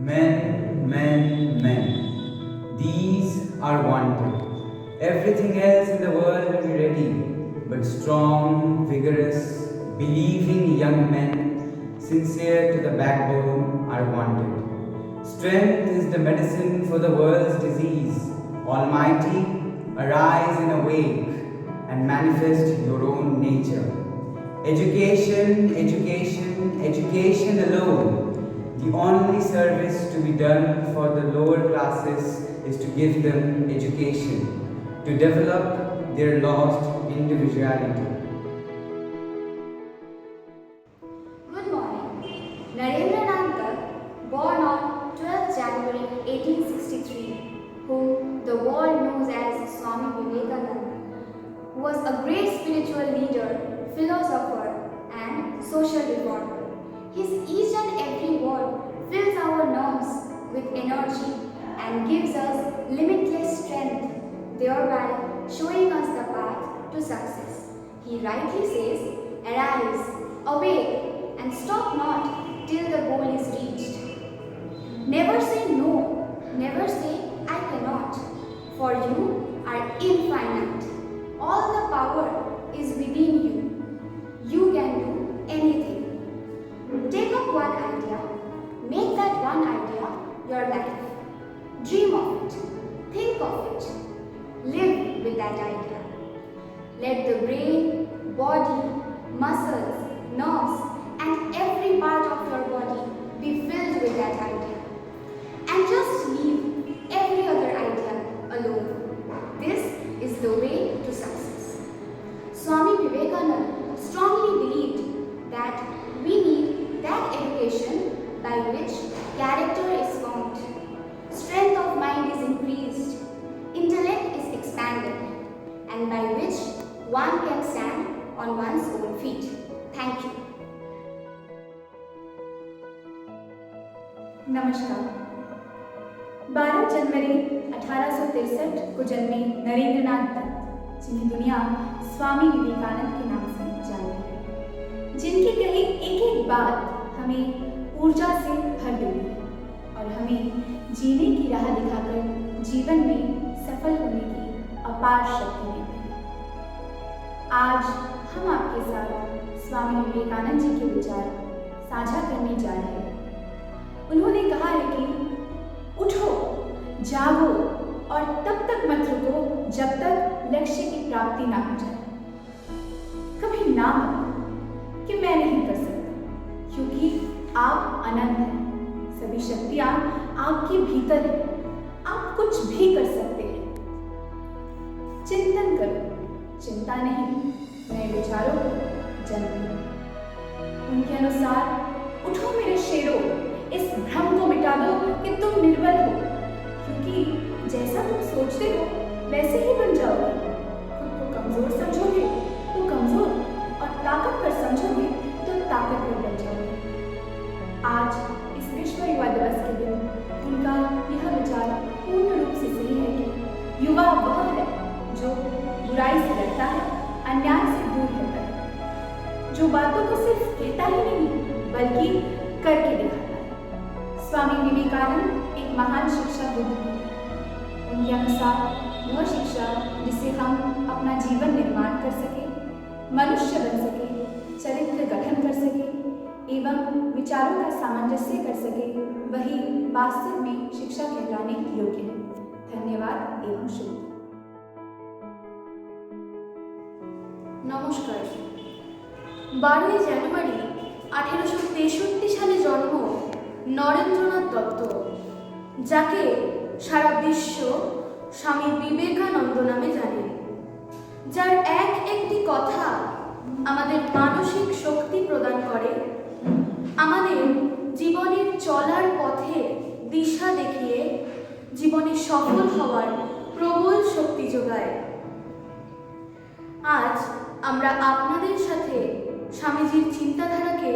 Men, men, men. These are wanted. Everything else in the world will be ready, but strong, vigorous, believing young men, sincere to the backbone, are wanted. Strength is the medicine for the world's disease. Almighty, arise and awake and manifest your own nature. Education, education, education alone. The only service to be done for the lower classes is to give them education, to develop their lost individuality. Good morning. Narendranath Dutt, born on 12 January 1863, whom the world knows as Swami Vivekananda, was a great spiritual leader, philosopher, and social reformer. His each and every word fills our nerves with energy and gives us limitless strength, thereby showing us the path to success. He rightly says, "Arise, awake, and stop not till the goal is reached." Never say no, never say I cannot, for you are infinite. All the power is within you. You can do anything. Take up one idea, make that one idea your life. Dream of it, think of it, live with that idea. Let the brain, body, muscles, nerves, and every part of your body be filled with that idea. And just leave every other idea alone. This is the way to success. Swami Vivekananda strongly believed that we need that education by which character is formed, strength of mind is increased, intellect is expanded, and by which one can stand on one's own feet. Thank you. नमस्कार। 12 जनवरी 1863 को जन्मे नरेंद्रनाथ दत्त, जिन्हें दुनिया स्वामी विवेकानंद के नाम से जानती है, जिनकी कही एक एक बात हमें ऊर्जा से भर देती है और हमें जीने की राह दिखाकर जीवन में सफल होने की अपार शक्ति देती है। आज हम आपके साथ स्वामी विवेकानंद जी के विचार साझा करने जा रहे हैं। उन्होंने कहा है कि उठो, जागो और तब तक मत रुको जब तक लक्ष्य की प्राप्ति ना हो जाए। कभी ना मत कि मैं नहीं कर सकता, क्योंकि आप अनंत हैं। सभी शक्तियां आपके भीतर हैं। आप कुछ भी कर सकते हैं। चिंतन करो, चिंता नहीं, नए विचारों को जन्म दो। उनके अनुसार उठो मेरे शेरों, इस भ्रम को मिटा दो कि तुम निर्बल हो, क्योंकि जैसा तुम सोचते हो वैसे ही बन जाओगे। खुद को कमजोर समझोगे तो कमजोर, और ताकतवर समझोगे तो ताकतवर बन जाओगे। आज इस विश्व युवा दिवस के दिन उनका यह विचार पूर्ण रूप से सही है कि युवा वह है जो बुराई से लड़ता है, अन्याय से दूर रहता है, जो बातों को सिर्फ कहता ही नहीं बल्कि करके दिखाता है। स्वामी विवेकानंद एक महान शिक्षा बुद्ध हैं। उनके अनुसार वह शिक्षा जिससे हम अपना जीवन निर्माण कर सके, मनुष्य बन सके, चरित्र गठन कर सके एवं विचारों का सामंजस्य कर सके, वही वास्तव में शिक्षा कहलाने योग्य है। धन्यवाद एवं शुभ। নমস্কার। 12 জানুয়ারি 1863 সালে জন্ম নরেন্দ্রনাথ দত্ত, যাকে সারা বিশ্ব স্বামী বিবেকানন্দ নামে জানে, যার এক একটি কথা আমাদের মানসিক শক্তি প্রদান করে, আমাদের জীবনের চলার পথে দিশা দেখিয়ে জীবনে সফল হওয়ার প্রবল শক্তি যোগায়। আজ আমরা আপনাদের সাথে স্বামীজির চিন্তাধারাকে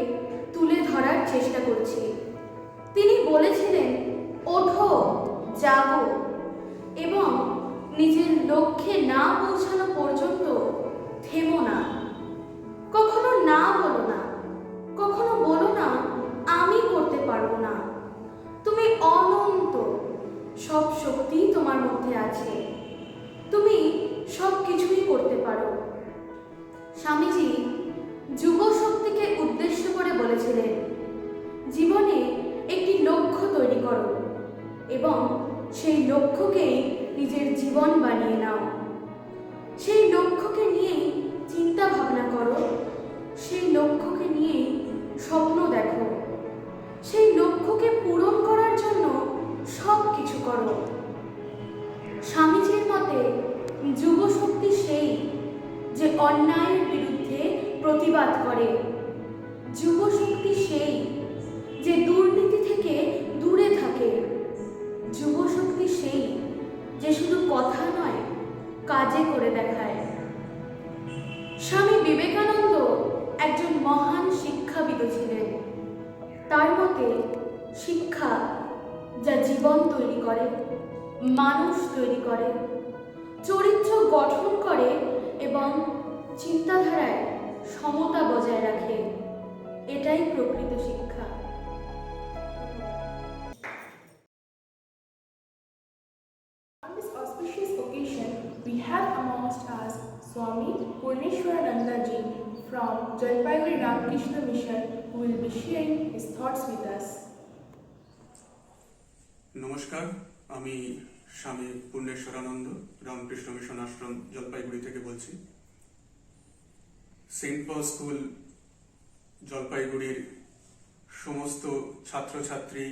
তুলে ধরার চেষ্টা করছি। তিনি বলেছিলেন, ওঠো, জাগো এবং নিজের লক্ষ্যে না পৌঁছানো পর্যন্ত থেমো না। কখনো না বলো না, কখনো বলো না আমি করতে পারবো না। তুমি তোমার মধ্যে আছে। তুমি সব কিছুই করতে পারো। স্বামীজি যুব শক্তিকে উদ্দেশ্য করে বলেছিলেন, জীবনে একটি লক্ষ্য তৈরি করো এবং সেই লক্ষ্যকেই নিজের জীবন বানিয়ে নাও। সেই লক্ষ্যকে নিয়েই চিন্তা ভাবনা করো, সেই লক্ষ্যকে নিয়েই স্বপ্ন দেখো, সেই লক্ষ্যকে পূরণ করার জন্য সব কিছু করো। স্বামীজির মতে যুব শক্তি সেই যে অন্যায়ের বিরুদ্ধে প্রতিবাদ করে, যুব শক্তি সেই যে দুর্নীতি থেকে দূরে থাকে, যুব শক্তি সেই যে শুধু কথা নয় কাজে করে দেখায়। স্বামী বিবেকানন্দ একজন মহান শিক্ষাবিদ ছিলেন। তার মতে শিক্ষা যা জীবন তৈরি করে, মানুষ তৈরি করে, চরিত্র গঠন করে এবং চিন্তাধারায় সমতা বজায় রাখে, এটাই প্রকৃত শিক্ষা। On this auspicious occasion, we have amongst us Swami Purneshwarananda Ji from Jalpaiguri Ramakrishna Mission, who will be sharing his thoughts with us. নমস্কার, আমি স্বামী পূর্ণেশ্বরানন্দ রামকৃষ্ণ মিশন আশ্রম জলপাইগুড়ি থেকে বলছি। সেন্ট পল স্কুল জলপাইগুড়ির সমস্ত ছাত্রছাত্রী,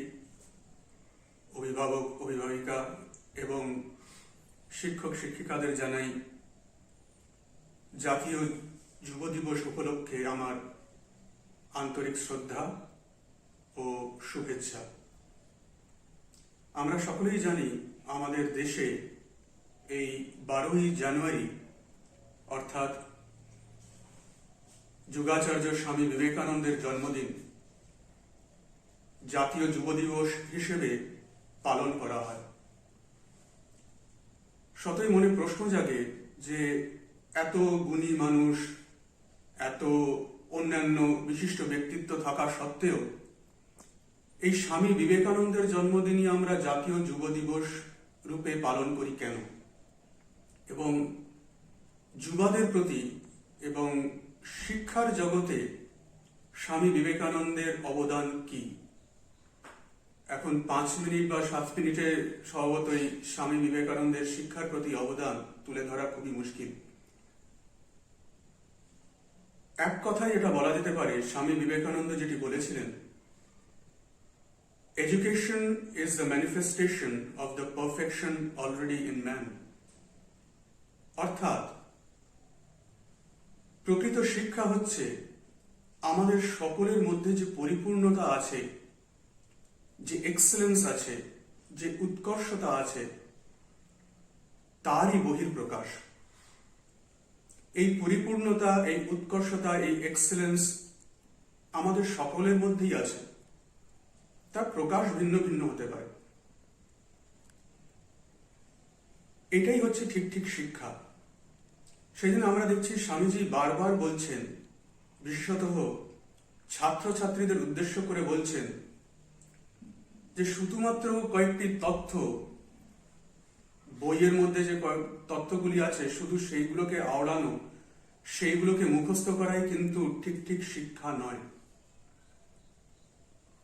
অভিভাবক অভিভাবিকা এবং শিক্ষক শিক্ষিকাদের জানাই জাতীয় যুব দিবস উপলক্ষে আমার আন্তরিক শ্রদ্ধা ও শুভেচ্ছা। আমরা সকলেই জানি আমাদের দেশে এই 12ই জানুয়ারি অর্থাৎ যুগাচার্য স্বামী বিবেকানন্দের জন্মদিন জাতীয় যুব দিবস হিসেবে পালন করা হয়। শতই মনে প্রশ্ন জাগে যে এত গুণী মানুষ, এত অন্যান্য বিশিষ্ট ব্যক্তিত্ব থাকা সত্ত্বেও এই স্বামী বিবেকানন্দের জন্মদিনই আমরা জাতীয় যুব দিবস রূপে পালন করি কেন, এবং যুবাদের প্রতি এবং শিক্ষার জগতে স্বামী বিবেকানন্দের অবদান কি? এখন 5 মিনিট বা 7 মিনিটে স্বভাবতই স্বামী বিবেকানন্দের শিক্ষার প্রতি অবদান তুলে ধরা খুবই মুশকিল। এক কথায় এটা বলা যেতে পারে, স্বামী বিবেকানন্দ যেটি বলেছিলেন, Education is the manifestation of the perfection already in man. অর্থাৎ প্রকৃত শিক্ষা হচ্ছে আমাদের সকলের মধ্যে যে পরিপূর্ণতা আছে, যে এক্সেলেন্স আছে, যে উৎকর্ষতা আছে, তারই বহিঃপ্রকাশ। এই পরিপূর্ণতা, এই উৎকর্ষতা, এই এক্সেলেন্স আমাদের সকলের মধ্যেই আছে। তার প্রকাশ ভিন্ন ভিন্ন হতে পারে। এটাই হচ্ছে ঠিক ঠিক শিক্ষা। সেই জন্য আমরা দেখছি স্বামীজি বারবার বলছেন, বিশেষত ছাত্রছাত্রীদের উদ্দেশ্য করে বলছেন যে শুধুমাত্র কয়েকটি তথ্য, বইয়ের মধ্যে যে তথ্যগুলি আছে শুধু সেইগুলোকে আওড়ানো, সেইগুলোকে মুখস্থ করাই কিন্তু ঠিক ঠিক শিক্ষা নয়।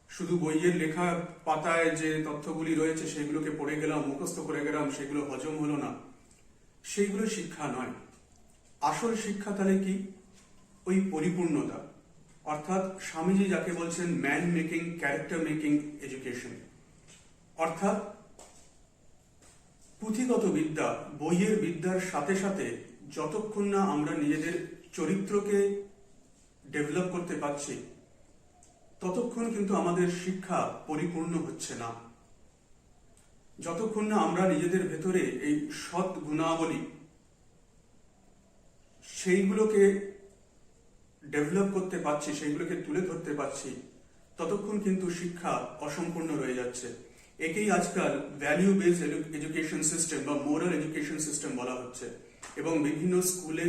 শুধু বইয়ের লেখা পাতায় যে তথ্যগুলি রয়েছে সেগুলোকে পড়ে গেলাম, মুখস্থ করে গেলাম, সেগুলো হজম হলো না, সেইগুলো শিক্ষা নয়। আসল শিক্ষা তাহলে কি? ওই পরিপূর্ণতা, অর্থাৎ স্বামীজি যাকে বলছেন man making, character making education. অর্থাৎ পুঁথিগত বিদ্যা, বইয়ের বিদ্যার সাথে সাথে যতক্ষণ না আমরা নিজেদের চরিত্রকে ডেভেলপ করতে পারছি, ততক্ষণ কিন্তু আমাদের শিক্ষা পরিপূর্ণ হচ্ছে না। যতক্ষণ না আমরা নিজেদের ভেতরে এই সৎ গুণাবলী সেইগুলোকে ডেভেলপ করতে পারছি, সেইগুলোকে তুলে ধরতে পারছি, ততক্ষণ কিন্তু শিক্ষা অসম্পূর্ণ রয়ে যাচ্ছে। একেই আজকাল ভ্যালিউ বেসড এডুকেশন সিস্টেম বা মোরাল এডুকেশন সিস্টেম বলা হচ্ছে। এবং বিভিন্ন স্কুলে,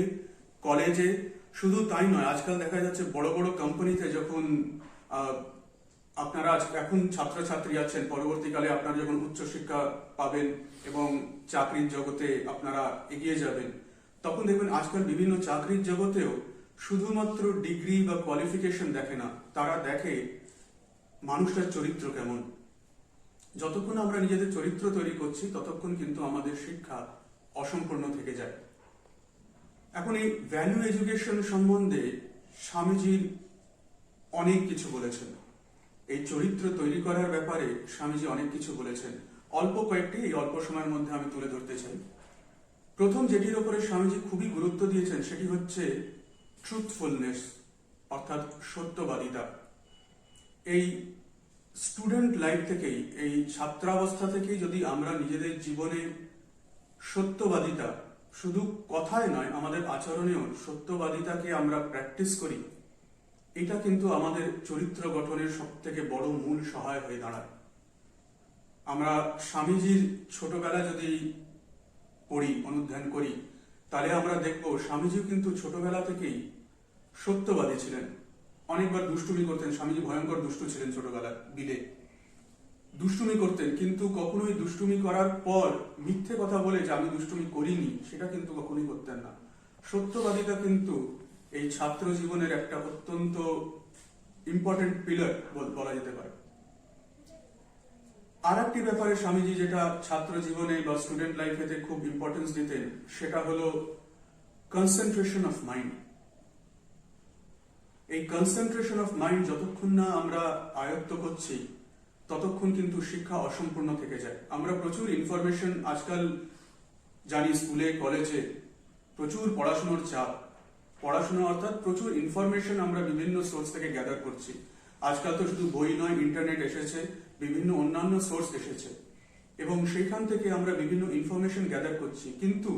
কলেজে, শুধু তাই নয়, আজকাল দেখা যাচ্ছে বড় বড় কোম্পানিতে যখন আপনারা এখন ছাত্রছাত্রী আছেন, পরবর্তীকালে আপনারা যখন উচ্চশিক্ষা পাবেন এবং চাকরির জগতে আপনারা এগিয়ে যাবেন, তখন দেখবেন আজকাল বিভিন্ন চাকরির জগতেও শুধুমাত্র ডিগ্রি বা কোয়ালিফিকেশন দেখে না, তারা দেখে মানুষটার চরিত্র কেমন। যতক্ষণ আমরা নিজেদের চরিত্র তৈরি করছি ততক্ষণ কিন্তু আমাদের শিক্ষা অসম্পূর্ণ থেকে যায়। এখন এই ভ্যালু এডুকেশন সম্বন্ধে স্বামীজির অনেক কিছু বলেছেন। এই চরিত্র তৈরি করার ব্যাপারে স্বামীজি অনেক কিছু বলেছেন। অল্প কয়েকটি এই অল্প সময়ের মধ্যে আমি তুলে ধরতে চাই। প্রথম যেটির উপরে স্বামীজি খুবই গুরুত্ব দিয়েছেন সেটি হচ্ছে ট্রুথফুলনেস, অর্থাৎ সত্যবাদিতা। এই স্টুডেন্ট লাইফ থেকেই, এই ছাত্রাবস্থা থেকেই যদি আমরা নিজেদের জীবনে সত্যবাদিতা, শুধু কথায় নয় আমাদের আচরণেও সত্যবাদিতাকে আমরা প্র্যাকটিস করি, এটা কিন্তু আমাদের চরিত্র গঠনের সব থেকে বড় মূল সহায় হয়ে দাঁড়ায়। আমরা স্বামীজির ছোটবেলা যদি পড়ি, অনুধ্যান করি, তাহলে আমরা দেখব স্বামীজি কিন্তু ছোটবেলা থেকেই সত্যবাদী ছিলেন। অনেকবার দুষ্টুমি করতেন। স্বামীজি ভয়ঙ্কর দুষ্টু ছিলেন ছোটবেলায়, বিলে দুষ্টুমি করতেন, কিন্তু কখনোই দুষ্টুমি করার পর মিথ্যে কথা বলে যে আমি দুষ্টুমি করিনি সেটা কিন্তু কখনোই করতেন না। সত্যবাদিতা কিন্তু এই ছাত্র জীবনের একটা অত্যন্ত ইম্পর্টেন্ট পিলার বলা যেতে পারে। আর একটি ব্যাপারে স্বামীজি যেটা ছাত্র জীবনে বা স্টুডেন্ট লাইফেতে খুব ইম্পর্টেন্স দিতেন সেটা হলো কনসেন্ট্রেশন অফ মাইন্ড। এই কনসেন্ট্রেশন অফ মাইন্ড যতক্ষণ না আমরা আয়ত্ত করছি ততক্ষণ কিন্তু শিক্ষা অসম্পূর্ণ থেকে যায়। আমরা প্রচুর ইনফরমেশন আজকাল জানি, স্কুলে কলেজে প্রচুর পড়াশোনার চাপ, পড়াশোনা অর্থাৎ প্রচুর ইনফরমেশন আমরা বিভিন্ন সোর্স থেকে গ্যাদার করছি। আজকাল তো শুধু বই নয়, ইন্টারনেট এসেছে, বিভিন্ন অন্যান্য সোর্স এসেছে এবং সেইখান থেকে আমরা বিভিন্ন ইনফরমেশন গ্যাদার করছি, কিন্তু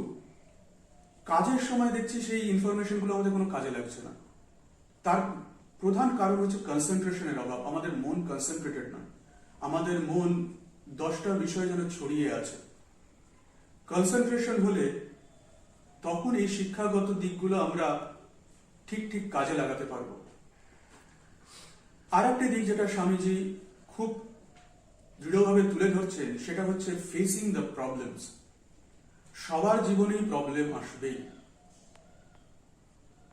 কাজের সময় দেখছি সেই ইনফরমেশনগুলো আমাদের কোনো কাজে লাগছে না। তার প্রধান কারণ হচ্ছে কনসেন্ট্রেশনের অভাব। আমাদের মন কনসেন্ট্রেটেড নয়, আমাদের মন 10টা বিষয় যেন ছড়িয়ে আছে। কনসেন্ট্রেশন হলে তখন এই শিক্ষাগত দিকগুলো আমরা ঠিক ঠিক কাজে লাগাতে পারবো। আর একটি দিক যেটা স্বামীজি খুব দৃঢ়ভাবে তুলে ধরছেন সেটা হচ্ছে ফেসিং দ্য প্রবলেমস। সবার জীবনেই প্রবলেম আসবেই।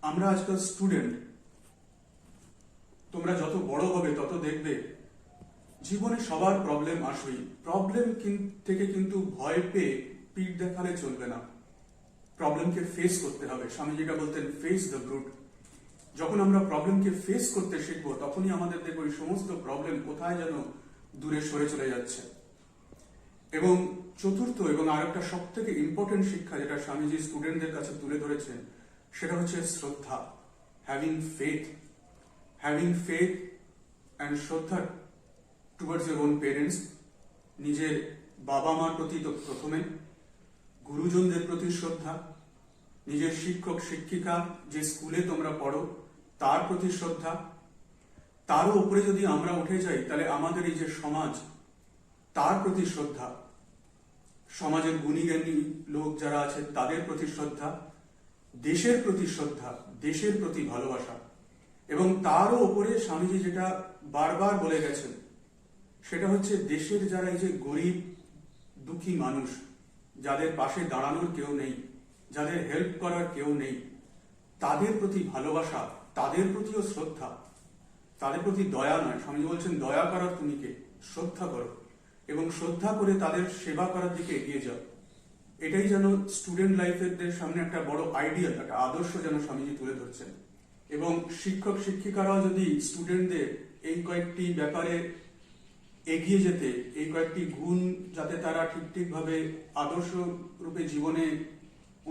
আমরা আজকাল স্টুডেন্ট, তোমরা যত বড় হবে তত দেখবে জীবনে সবার প্রবলেম আসবেই। প্রবলেম থেকে কিন্তু ভয় পেয়ে পিঠ দেখালে চলবে না, প্রবলেমকে ফেস করতে হবে। স্বামী যেটা বলতেন, ফেস দ্য ব্রুট। যখন আমরা প্রবলেমকে ফেস করতে শিখবো তখনই আমাদের দেখবো এই সমস্ত প্রবলেম কোথায় যেন দূরে সরে চলে যাচ্ছে। এবং চতুর্থ এবং আরেকটা সব থেকে ইম্পর্টেন্ট শিক্ষা যেটা স্বামীজি স্টুডেন্টদের কাছে তুলে ধরেছেন সেটা হচ্ছে শ্রদ্ধা, having faith. Having faith and শ্রদ্ধা টুয়ার্ডস ইউর ওন পেরেন্টস। নিজের বাবা মার প্রতি তো প্রথমে, গুরুজনদের প্রতি শ্রদ্ধা, নিজের শিক্ষক শিক্ষিকা যে স্কুলে তোমরা পড়ো তার প্রতি শ্রদ্ধা। তারও উপরে যদি আমরা উঠে যাই তাহলে আমাদের এই যে সমাজ, তার প্রতি শ্রদ্ধা, সমাজের গুণীজ্ঞানী লোক যারা আছে তাদের প্রতি শ্রদ্ধা, দেশের প্রতি শ্রদ্ধা, দেশের প্রতি ভালোবাসা। এবং তারও উপরে স্বামীজি যেটা বারবার বলে গেছেন সেটা হচ্ছে দেশের যারা এই যে গরিব দুঃখী মানুষ, যাদের পাশে দাঁড়ানোর কেউ নেই, যাদের হেল্প করার কেউ নেই, তাদের প্রতি ভালোবাসা, তাদের প্রতিও শ্রদ্ধা, তাদের প্রতি দয়া নয়। স্বামীজি বলছেন দয়া করার তুমি কে, শ্রদ্ধা করো এবং শ্রদ্ধা করে তাদের সেবা করার দিকে এগিয়ে যাও। এটাই যেন স্টুডেন্ট লাইফের সামনে একটা বড় আইডিয়াল, একটা আদর্শ যেন স্বামীজি তুলে ধরছেন। এবং শিক্ষক শিক্ষিকারাও যদি স্টুডেন্টদের এই কয়েকটি ব্যাপারে এগিয়ে যেতে, এই কয়েকটি গুণ যাতে তারা ঠিকভাবে আদর্শ রূপে জীবনে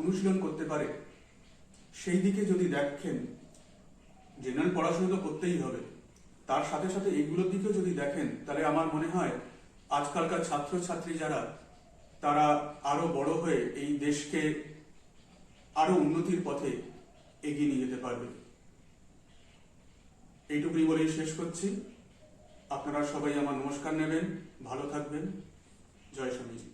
অনুশীলন করতে পারে সেই দিকে যদি দেখেন, জেনারেল পড়াশোনা তো করতেই হবে, তার সাথে সাথে এইগুলোর দিকেও যদি দেখেন তাহলে আমার মনে হয় আজকালকার ছাত্রছাত্রী যারা, তারা আরো বড় হয়ে এই দেশকে আরো উন্নতির পথে এগিয়ে নিয়ে যেতে পারবে। এইটুকুই বলেই শেষ করছি। আপনারা সবাই আমার নমস্কার নেবেন, ভালো থাকবেন। জয় Swamiji.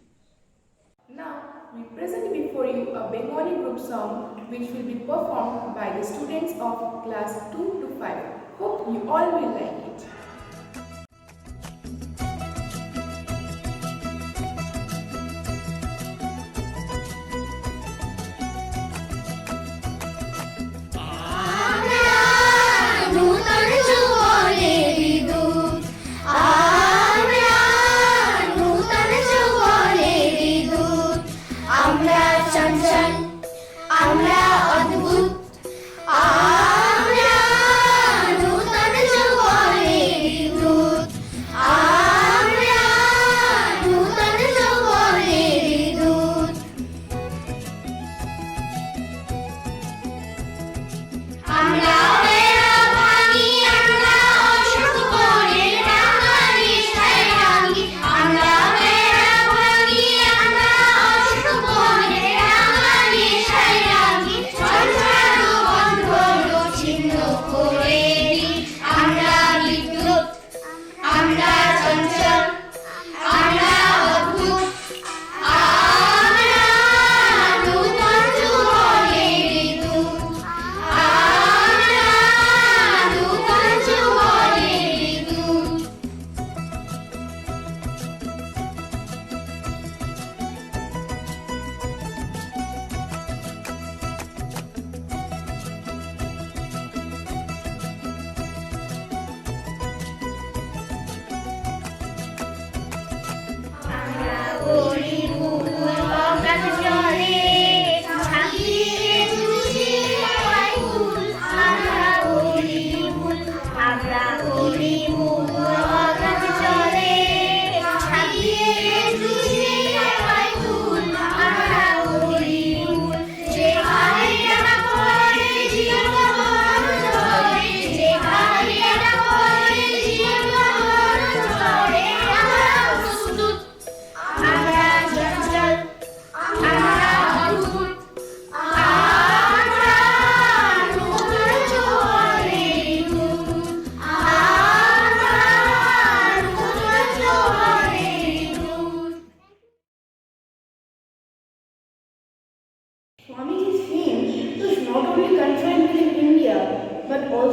Now, we present before you a Bengali group song which will be performed by the students of class 2 to 5. Hope you all will like it.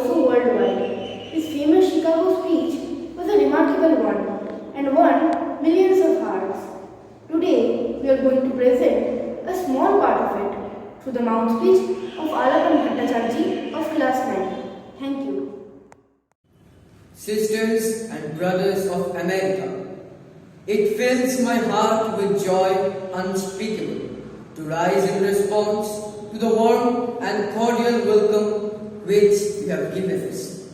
also worldwide. His famous Chicago speech was a remarkable one and won millions of hearts. Today, we are going to present a small part of it through the mouth speech of Alapan Bhattacharjee of class 9. Thank you. Sisters and brothers of America, it fills my heart with joy unspeakable to rise in response to the warm and cordial welcome which you have given us.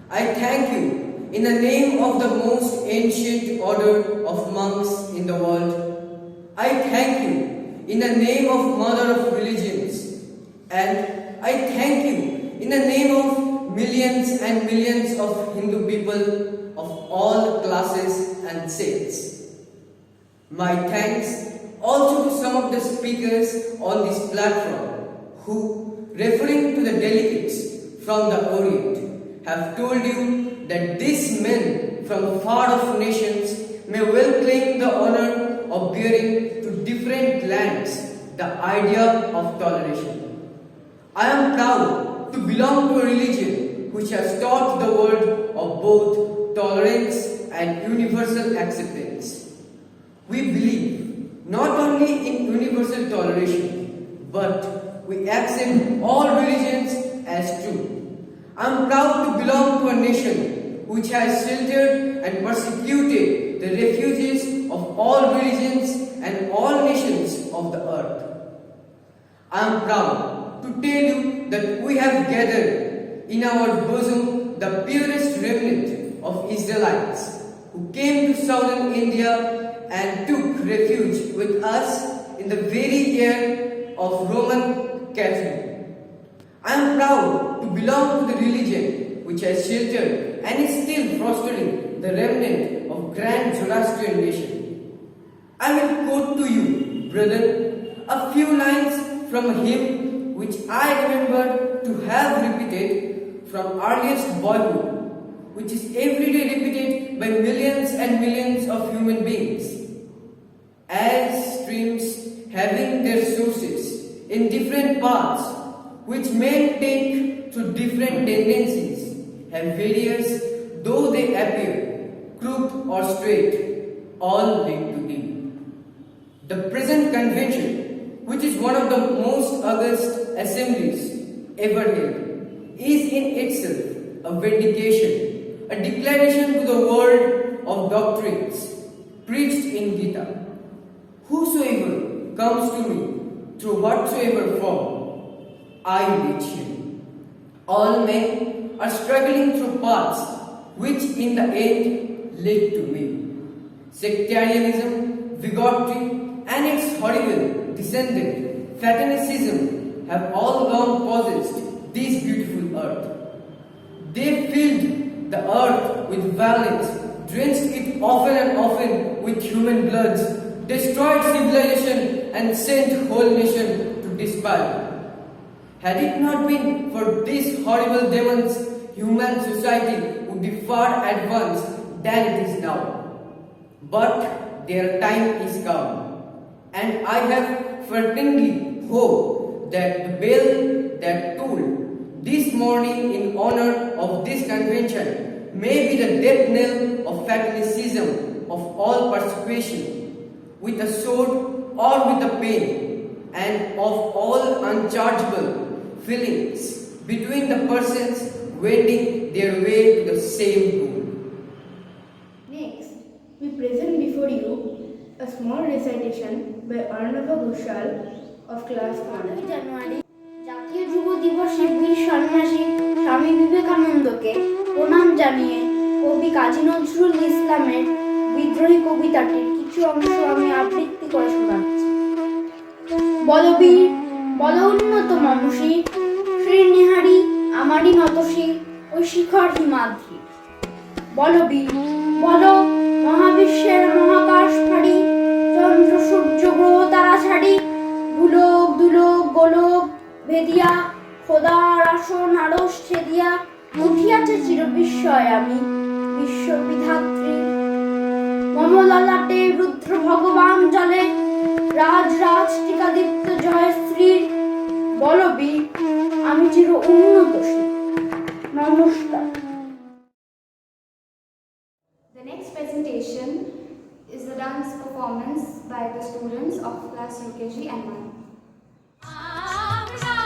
I thank you in the name of the most ancient order of monks in the world. I thank you in the name of Mother of Religions, and I thank you in the name of millions and millions of Hindu people of all classes and sects. My thanks also to some of the speakers on this platform who, referring to the delegates from the Orient, have told you that these men from far-off nations may well claim the honor of bearing to different lands the idea of toleration. I am proud to belong to a religion which has taught the world of both tolerance and universal acceptance. We believe not only in universal toleration, but we accept all religions as true. I am proud to belong to a nation which has sheltered and persecuted the refugees of all religions and all nations of the earth. I am proud to tell you that we have gathered in our bosom the purest remnant of Israelites who came to southern India and took refuge with us in the very year of Roman Catholic. I am proud to belong to the religion which has sheltered and is still fostering the remnant of grand Zoroastrian nation. I will quote to you, brethren, a few lines from a hymn which I remember to have repeated from earliest boyhood, which is every day repeated by millions and millions of human beings. As streams having their sources in different paths, which men take through different tendencies, have various, though they appear, crooked or straight, all lead to thee. The present convention, which is one of the most august assemblies ever held, is in itself a vindication, a declaration to the world of doctrines preached in Gita. Whosoever comes to me through whatsoever form, I reach him. All men are struggling through paths which in the end lead to me. Sectarianism, bigotry, and its horrible descendant, fanaticism, have all long possessed this beautiful earth. They filled the earth with violence, drenched it often and often with human bloods, destroyed civilization, and sent whole nation to despair. Had it not been for these horrible demons, human society would be far advanced than it is now. But their time is come, and I have fervently hoped that the bell that tolled this morning in honor of this convention may be the death knell of fanaticism, of all persecution, with a sword or with a pen, and of all unchargeable feelings between the persons wending their way to the same goal. Next, we present before you a small recitation by Arnava Ghoshal of class 1. জানুয়ারি জাতীয় যুব দিবসে বীর সন্ন্যাসী স্বামী বিবেকানন্দকে প্রণাম জানিয়ে কবি কাজী নজরুল ইসলামের বিদ্রোহী কবিতাটির কিছু অংশ আমি আবৃত্তি করে শোনাচ্ছি। বলবীর বল উন্নত মানসী শ্রীনিহারি আমারই নতশী ওই শিখর হিমাদ্রি। বলবীর বল মহাবিশ্বের মহাকাশ ফাড়ি চন্দ্র সূর্য গ্রহ তারা ছাড়ি ভুলোক দুলোক গোলক ভেদিয়া খোদার আসন আড়স ছেদিয়া উঠিয়াছে চির বিস্ময় আমি বিশ্ববিধাত্রী মম ললাটে রুদ্র ভগবান জলে রাজ রাজ টিকাদীপ্ত জয়শ্রীর বলবীর আমি চির উন্নতশীল। Namaskar. The next presentation is the dance performance by the students of class UKG and 1. আমরা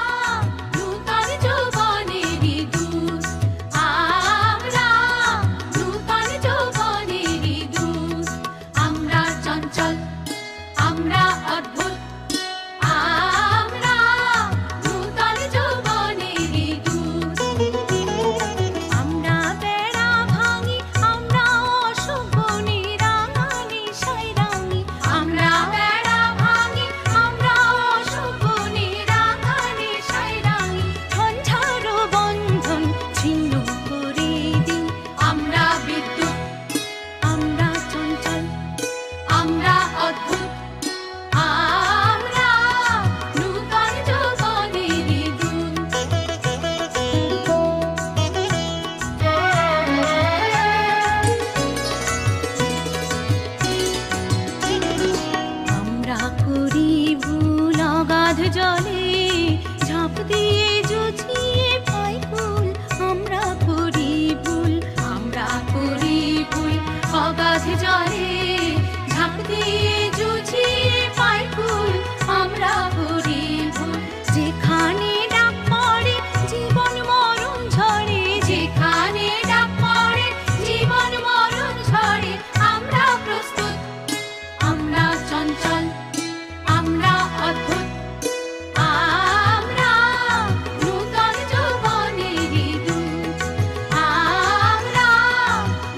নূতন যৌবনেরই দূত, আমরা নূতন যৌবনেরই দূত, আমরা চঞ্চল, আমরা অদ্ভুত, আমরা নূতন যৌবনেরই দূত, আমরা বেড়া ভাঙি, আমরা অশুভনি রাঙানি সাইরাঙি, আমরা বেড়া ভাঙি, আমরা অশুভনি রাঙানি সাইরাঙি, ঝঞ্ঝারো বন্ধন ছিন্ন করে দিন, আমরা বিদ্যুৎ, আমরা চঞ্চল, আমরা অদ্ভুত, আমরা নূতন যৌবনেরই দূত। আমরা করি ভুল অগাধ জলে, ঝাঁপ দিয়ে জুঝিয়ে পাই কুল, আমরা করি ভুল, আমরা করি ভুল অগাধ জলে, ঝাঁপ দিয়ে জুঝিয়ে পাই কুল, আমরা করি ভুল, যেখানে ডাক পড়ে জীবন মরণ ঝরে, যেখানে ডাক পড়ে জীবন মরণ ঝরে, আমরা প্রস্তুত, আমরা চঞ্চল, আমরা অদ্ভুত, আমরা নূতন যৌবনেরই দূত, আমরা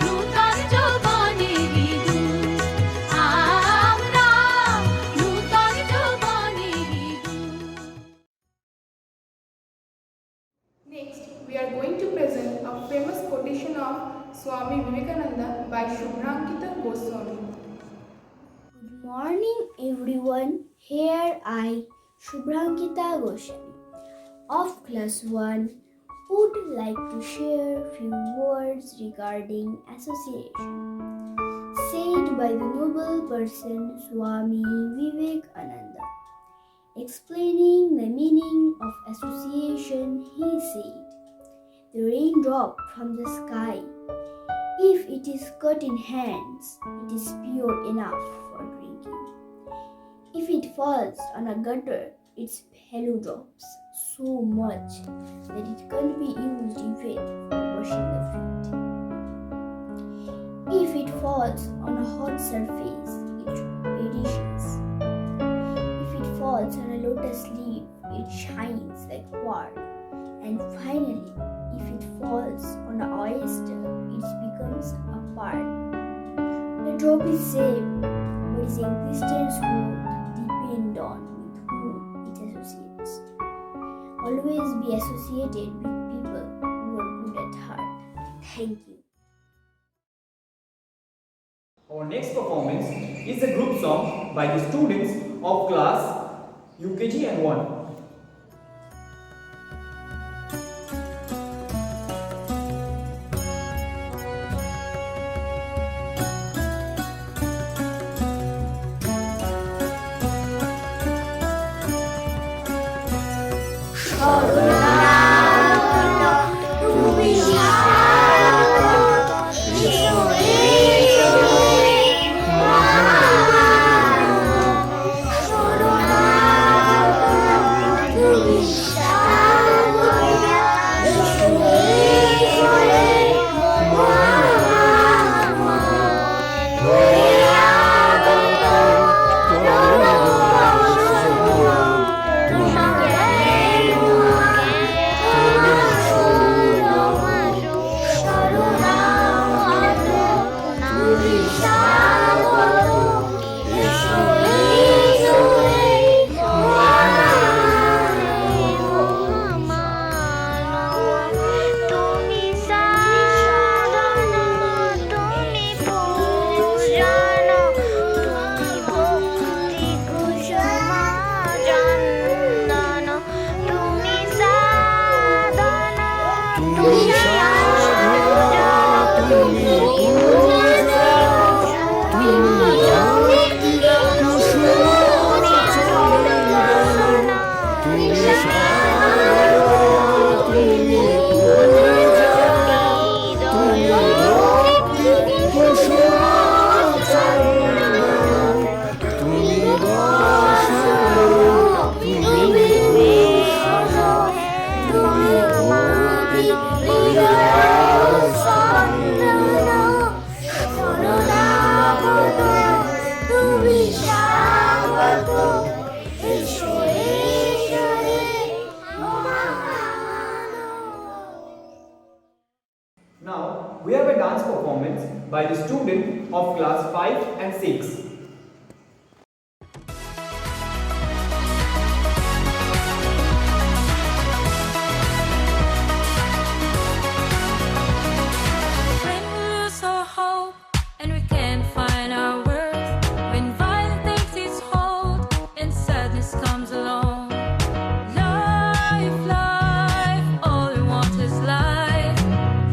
নূতন যৌবনেরই দূত, আমরা নূতন যৌবনেরই দূত। Next, we are going to present a famous quotation of Swami Vivekananda by Shubhrankita Goswami. Good morning, everyone. Here I, Shubhrankita Goswami, of class 1, would like to share few words regarding association, said by the noble person Swami Vivekananda. Explaining the meaning of association, he said, "The raindrop from the sky, if it is caught in hands, it is pure enough for drinking. If it falls on a gutter, its value drops so much that it can't be used even for washing the feet. If it falls on a hot surface, it perishes. If it falls on a lotus leaf, it shines like quartz. And finally, if it falls on an oyster, it becomes a pearl. The drop is safe, but its existence would depend on with whom it associates. Always be associated with people who are good at heart. Thank you. Our next performance is a group song by the students of class UKG and 1. তুমি Now we have a dance performance by the student of class 5 and 6. When we lose our hope and we can't find our worth, when violence takes its hold and sadness comes along, life, life, all we want is life.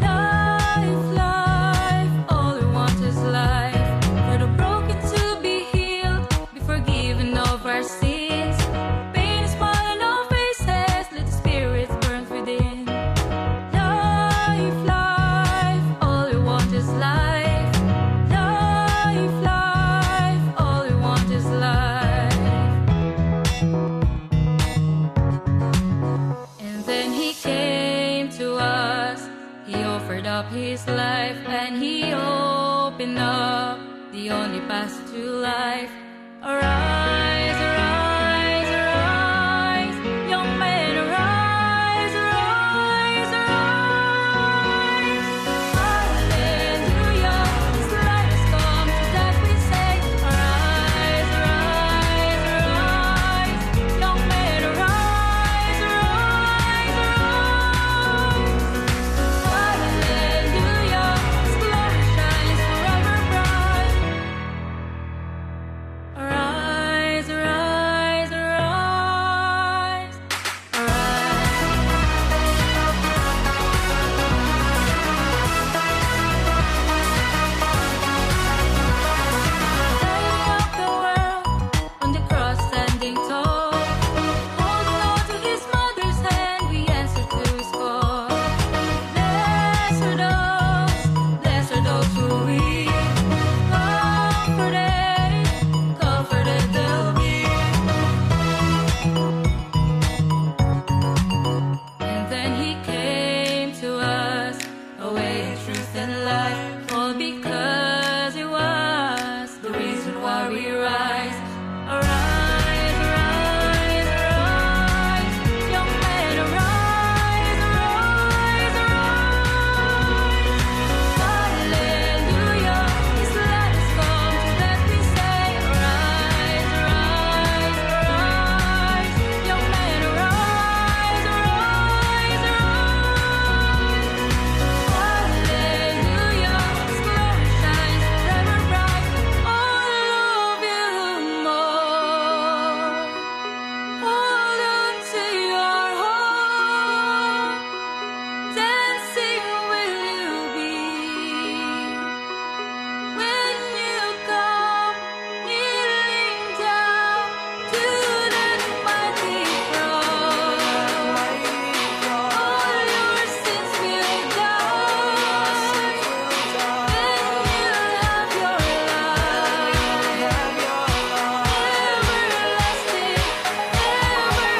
Life, life, all we want is life. For the broken to be healed, be forgiven of our sins. Pain is smiling on our faces, let the spirits burn within. Life, life, all we want is life. Life, life, all we want is life. And then he came to us, he offered up his life, and he opened up the only path to life. Arise, arise, arise, young man, arise, arise, arise. Hallelujah, his light has come, to that we say, arise, arise, arise, young man, arise, arise, arise. Hallelujah, his glory shines forever bright. Arise, arise, arise, lighting up the world on the cross standing tall, holding on to his mother's hand, we answer to his call. Blessed are those who weep, comforted, comforted they'll be. And then he came to us, a way, truth, and life, all because he was the reason why we rise. Arise, arise, arise, young man, arise, arise, arise. Hallelujah, his light has come, to that we say, arise, arise, arise, young man, arise, arise, arise. Hallelujah, his glory shines forever bright. All of you more, hold on to your hope. Dancing will you be when you come kneeling down to that mighty cross. All your sins will die, then you'll have your life, everlasting, everlasting.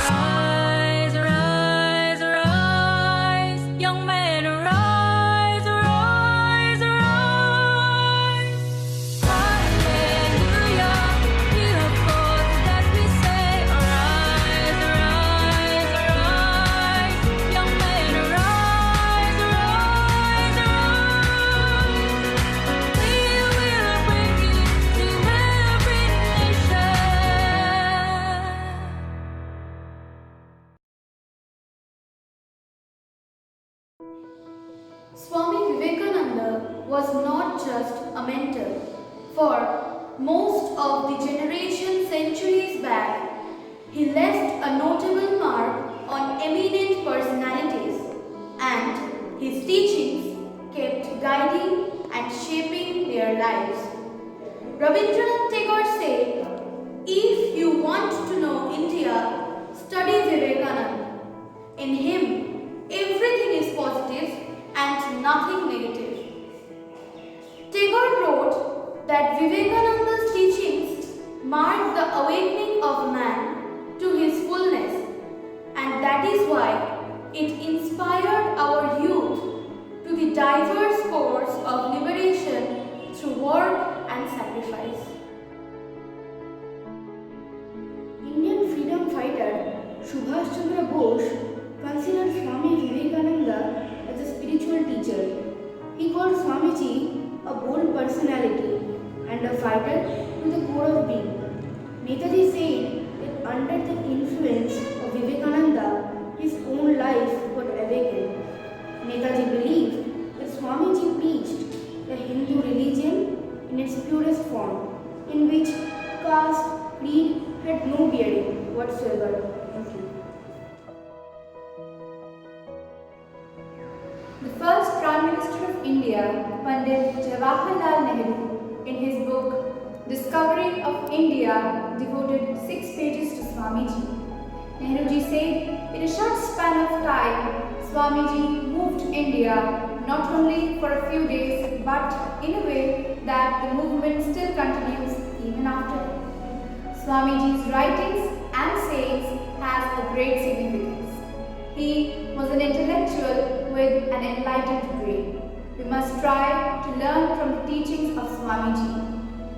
Arise, arise, arise, young man, arise, arise, arise. Hallelujah, you have called, that we say, arise, arise, arise, young man, arise, arise, arise. We will bring you to every nation. Swami Vivekananda was not just a mentor. For most of the generation centuries back, he left a notable mark on eminent personalities, and his teachings kept guiding and shaping their lives. Rabindranath Tagore said, "If you want to know India, study Vivekananda. In him, everything is positive and nothing negative." Tagore wrote that Vivekananda's teachings marked the awakening of man to his fullness, and that is why it inspired our youth to the diverse course of liberation through work and sacrifice. Indian freedom fighter Subhash Chandra Bose considered a bold personality and a fighter to the core of being. Netaji said that under the influence of Vivekananda, his own life got awakened. Netaji believed that Swamiji preached the Hindu religion in its purest form, in which caste, creed had no bearing whatsoever. Thank you. The first Prime Minister of India, Pandit Jawaharlal Nehru, in his book Discovery of India, devoted 6 pages to Swamiji. Nehruji said, in a short span of time, Swamiji moved India not only for a few days, but in a way that the movement still continues even after. Swamiji's writings and sayings has a great significance. He was an intellectual with an enlightened brain. We must try to learn from the teachings of Swamiji.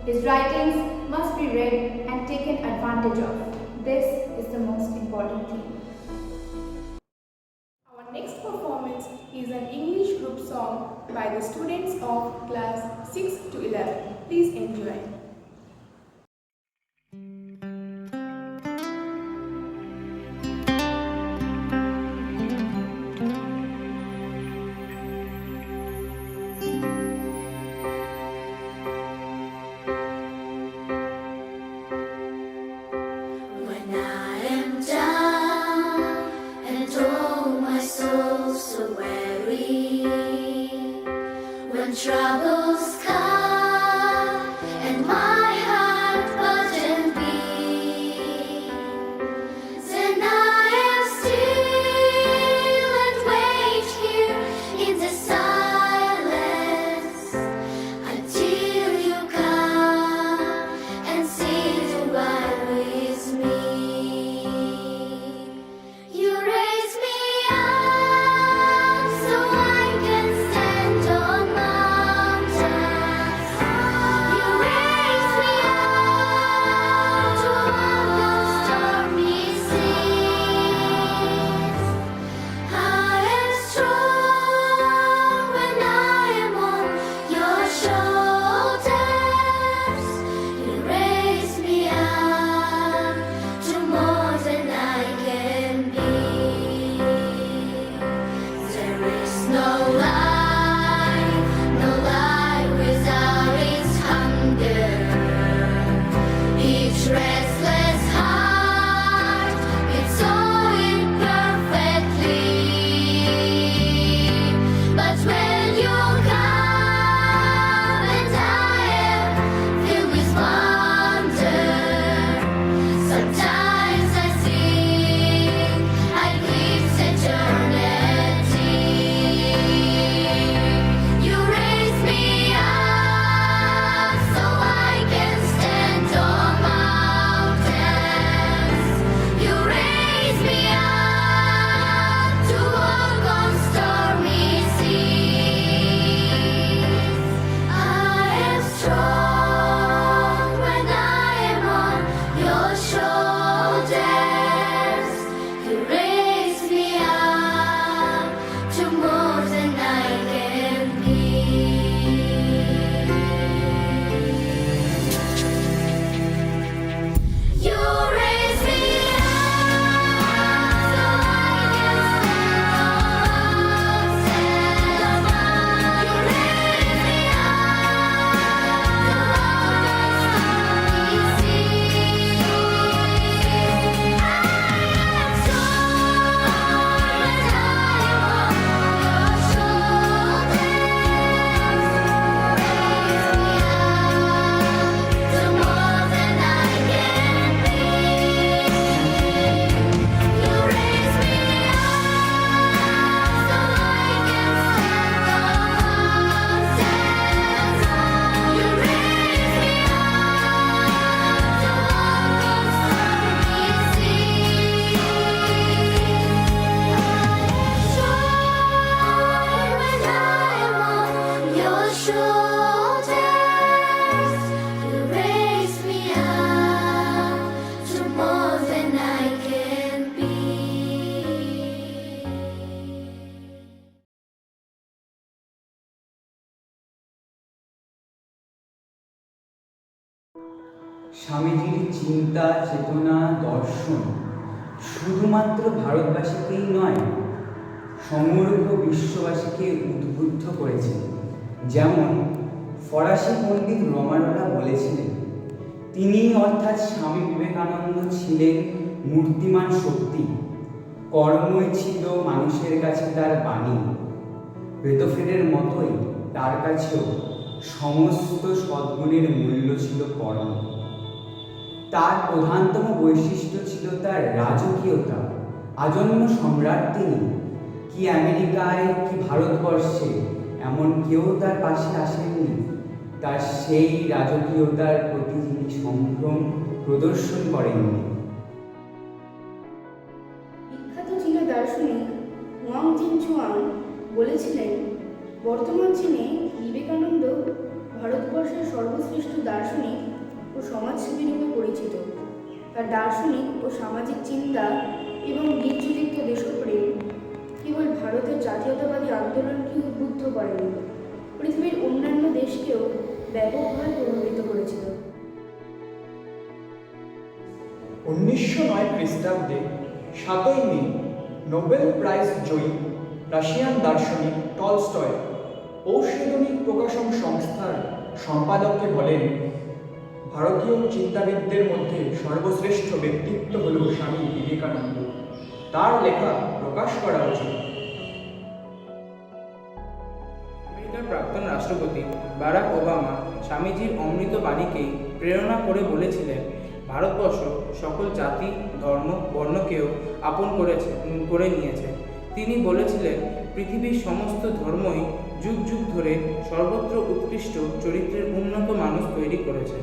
His writings must be read and taken advantage of. This is the most important thing. Our next performance is an English group song by the students of class 6 to 11. Please enjoy. When I am down and oh my soul so weary, when troubles come and my heart burden be, then I am still and wait here in the silence until you come and sit right with me. You raise me up so I can stand on mountains. স্বামীজির চিন্তা, চেতনা, দর্শন শুধুমাত্র ভারতবাসীকেই নয়, সমগ্র বিশ্ববাসীকে উদ্বুদ্ধ করেছে। যেমন ফরাসি পণ্ডিত রমারোলা বলেছিলেন, তিনি অর্থাৎ স্বামী বিবেকানন্দ ছিলেন মূর্তিমান শক্তি, কর্মই ছিল মানুষের কাছে তার বাণী। বেথোভেনের মতোই তার কাছেও সমস্ত সদ্গুণের মূল্য ছিল কর্ম। তার প্রধানতম বৈশিষ্ট্য ছিল তার রাজকীয়তা। আজন্ম সম্রাট তিনি, কি আমেরিকায় কি ভারতবর্ষে এমন কেউ তার পাশে আসেননি তার সেই রাজকীয়তার প্রতি যিনি সম্ভ্রম প্রদর্শন করেননি। বিখ্যাত চীনা দার্শনিক ওয়াং জিনচুয়াং বলেছিলেন, বর্তমান চীনে বিবেকানন্দ ভারতবর্ষের সর্বশ্রেষ্ঠ দার্শনিক ও সমাজসেবী রূপে পরিচিত। তার দার্শনিক ও সামাজিক চিন্তা এবং বীর্যদীপ্ত দেশপ্রেম কেবল ভারতের জাতীয়তাবাদী আন্দোলনকে উদ্বুদ্ধ করেনি, পৃথিবীর অন্যান্য দেশকেও ব্যাপকভাবে প্রভাবিত করেছিল। 1909 খ্রিস্টাব্দে 7ই মে নোবেল প্রাইজ জয়ী রাশিয়ান দার্শনিক টলস্টয় ঔষধনিক প্রকাশন সংস্থার সম্পাদককে বলেন, ভারতীয় চিন্তাবিদদের মধ্যে সর্বশ্রেষ্ঠ ব্যক্তিত্ব হল স্বামী বিবেকানন্দ, তার লেখা প্রকাশ করা উচিত। আমেরিকার প্রাক্তন রাষ্ট্রপতি বারাক ওবামা স্বামীজির অমৃত বাণীকেই প্রেরণা করে বলেছিলেন, ভারতবর্ষ সকল জাতি, ধর্ম, বর্ণকেও আপন করে নিয়েছে। তিনি বলেছিলেন, পৃথিবীর সমস্ত ধর্মই যুগ যুগ ধরে সর্বত্র উৎকৃষ্ট চরিত্রের উন্নত মানুষ তৈরি করেছে।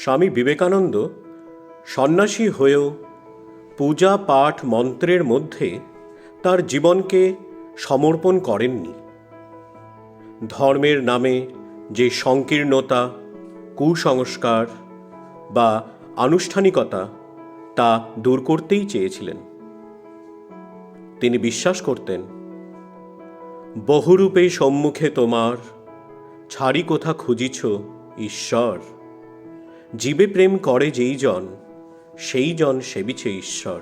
স্বামী বিবেকানন্দ সন্ন্যাসী হয়েও পূজা পাঠ মন্ত্রের মধ্যে তার জীবনকে সমর্পণ করেননি। ধর্মের নামে যে সংকীর্ণতা, কুসংস্কার বা আনুষ্ঠানিকতা তা দূর করতেই চেয়েছিলেন। তিনি বিশ্বাস করতেন, বহুরূপে সম্মুখে তোমার, ছাড়ি কোথা খুঁজিছ ঈশ্বর, জীবে প্রেম করে যেই জন, সেই জন সেবিছে ঈশ্বর।